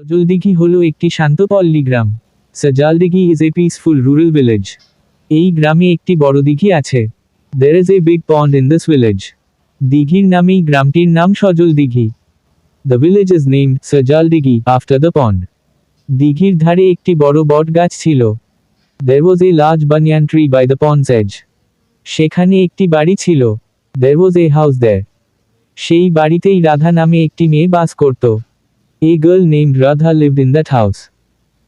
সজলদিঘি হলো একটি শান্ত পল্লী গ্রাম। Sajaldighi is a peaceful rural village. এই গ্রামে একটি বড় দিঘি আছে। There is a big pond in this village. দিঘির নামেই গ্রামটির নাম সজলদিঘি। The village is named Sajaldighi after the pond. দিঘির ধারে একটি বড় বট গাছ ছিল। There was a large banyan tree by the pond's edge. সেখানে একটি বাড়ি ছিল। There was a house there. সেই বাড়িতেই রাধা নামে একটি মেয়ে বাস করত। A girl named Radha lived in that house.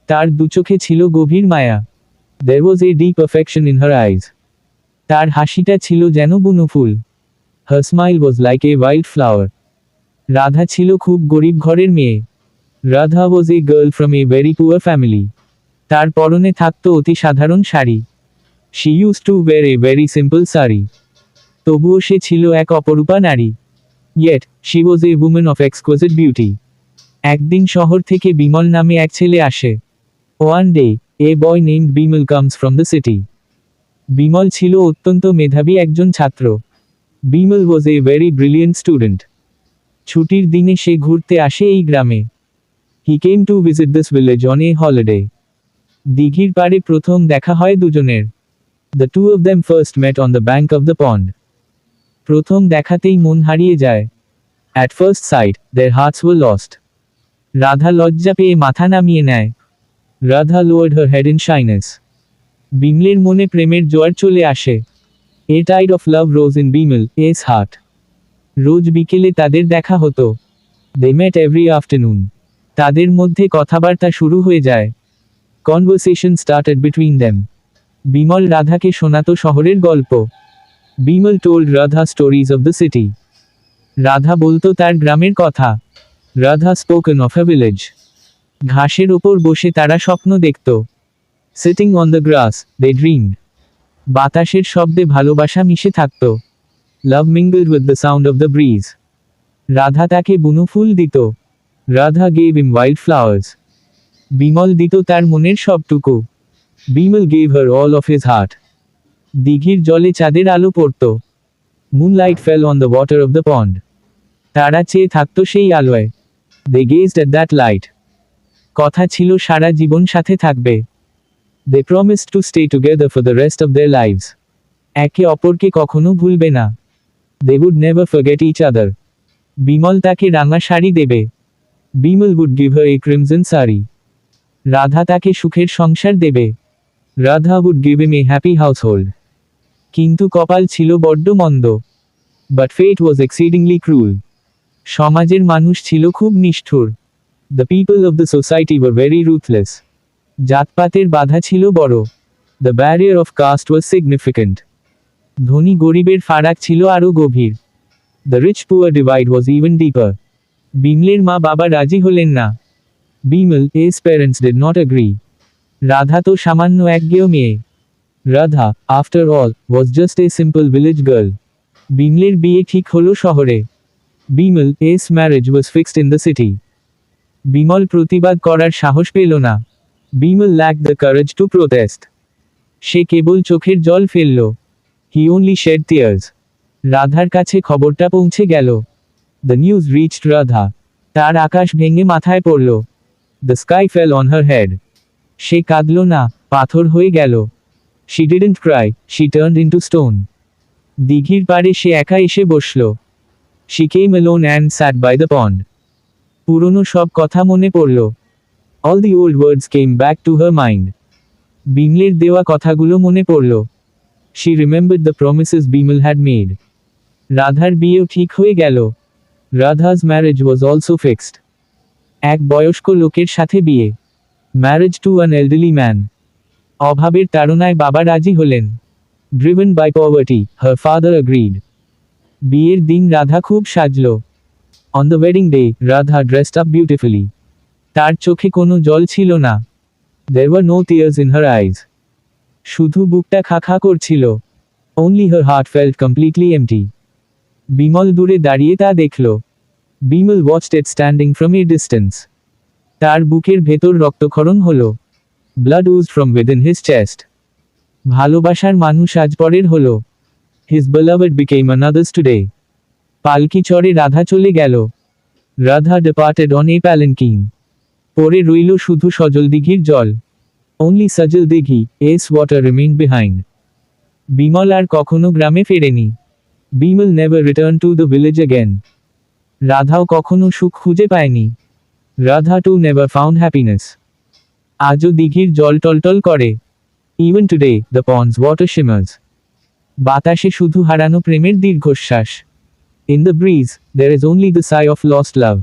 তার দুচোখে ছিল গভীর মায়া। There was a deep affection in her eyes. তার হাসিটা ছিল যেন বনফুল। Her smile was like a wild flower. Radha ছিল খুব গরিব ঘরের মেয়ে। Radha was a girl from a very poor family. তার পরনে থাকত অতি সাধারণ sari. She used to wear a very simple sari. তবুও সে ছিল এক অপরূপা নারী। Yet, she was a woman of exquisite beauty. একদিন শহর থেকে বিমল নামে এক ছেলে আসে। One day, a boy named Bimal comes from the city. Bimal ছিল অত্যন্ত মেধাবী একজন ছাত্র। Bimal was a very brilliant student. ছুটির দিনে সে ঘুরতে আসে এই গ্রামে। He came to visit this village on a holiday. দিঘির পাড়ে প্রথম দেখা হয় দুজনের। The two of them first met on the bank of the pond. প্রথম দেখাতেই মন হারিয়ে যায়। At first sight, their hearts were lost. Radha লজ্জা পেয়ে মাথা নামিয়ে নেয়। Radha lowered her head in shyness. বিমলের মনে প্রেমের জোয়ার চলে আসে। A tide of love rose in Bimal's heart. রোজ বিকেলে তাদের দেখা হতো। They met every afternoon. তাদের মধ্যে কথাবার্তা শুরু হয়ে যায়। Conversation started between them. Bimal রাধাকে শোনাতো শহরের গল্প। Bimal told Radha stories of the city. Radha বলতো তার গ্রামের কথা। Radha spoken of her village. ঘাসের ওপর বসে তারা স্বপ্ন দেখত। Sitting on the grass, they dreamed. বাতাসের শব্দে ভালোবাসা মিশে থাকত। Love mingled with the sound of the breeze. Radha তাকে বুনো ফুল দিত। Radha gave him wild flowers. Bimal দিত তার মনের সবটুকু। Bimal gave her all of his heart. দিঘির জলে চাঁদের আলো পড়ত। Moonlight fell on the water of the pond. তারা চেয়ে থাকত সেই আলোয়। They gazed at that light. কথা ছিল সারা জীবন সাথে থাকবে। They promised to stay together for the rest of their lives. একে অপরকে কখনো ভুলবে না। They would never forget each other. Bimal তাকে রাঙা শাড়ি দেবে। Bimal would give her a crimson sari. Radha তাকে সুখের সংসার দেবে। Radha would give him a happy household. কিন্তু কপাল ছিল বড্ড মন্দ। But fate was exceedingly cruel. সমাজের মানুষ ছিল খুব নিষ্ঠুর। The people of the society were very ruthless. জাতপাতের বাধা ছিল বড়। The barrier of caste was significant. ধনী গরিবের ফারাক ছিল আরও গভীর। The rich-poor divide was even deeper. বিমলের মা বাবা রাজি হলেন না। Bimal's parents did not agree. Radha তো সামান্য একগেয় মেয়ে। Radha, after all, was just a simple village girl. বিমলের বিয়ে ঠিক হলো শহরে। Bimal's marriage was fixed in the city. Bimal প্রতিবাদ করার সাহস পেল না। Bimal lacked the courage to protest. সে কেবল চোখের জল ফেলল। He only shed tears. রাধার কাছে খবরটা পৌঁছে গেল। The news reached Radha. তার আকাশ ভেঙে মাথায় পড়ল। The sky fell on her head. সে কাঁদল না, পাথর হয়ে গেল। She didn't cry, she turned into stone. দিঘির পাড়ে সে একা এসে বসল। She came alone and sat by the pond. পুরনো সব কথা মনে পড়ল। All the old words came back to her mind. বিমলের দেওয়া কথাগুলো মনে পড়ল। She remembered the promises Bimal had made. রাধার বিয়েও ঠিক হয়ে গেল। Radha's marriage was also fixed. এক বয়স্ক লোকের সাথে বিয়ে। Marriage to an elderly man. অভাবের তাড়নায় বাবা রাজি হলেন। Driven by poverty, her father agreed. বিয়ের দিন রাধা খুব সাজল। On the wedding day, Radha dressed up beautifully. তার চোখে কোনো জল ছিল না। There were no tears in her eyes. শুধু বুকটা খা খা করছিল। Only her heart felt completely empty. Bimal দূরে দাঁড়িয়ে তা দেখল। Bimal watched it standing from a distance. তার বুকের ভেতর রক্তক্ষরণ হলো। Blood oozed from within his chest. ভালোবাসার মানুষ আজ পরের হলো। His beloved became another's today. পালকি চড়ে রাধা চলে গেল। Radha departed on a palanquin. পরে রইল শুধু সজল দিঘির জল। Only Sajal Dighi, Ace water remained behind. Bimal আর কখনো গ্রামে ফেরেনি। Bimal never returned to the village again. রাধাও কখনো সুখ খুঁজে পায়নি। Radha too never found happiness. আজও দিঘির জল টলটল করে। Even today, the pond's water shimmers. বাতাসে শুধু হারানো প্রেমের দীর্ঘশ্বাস। In the breeze, there is only the sigh of lost love.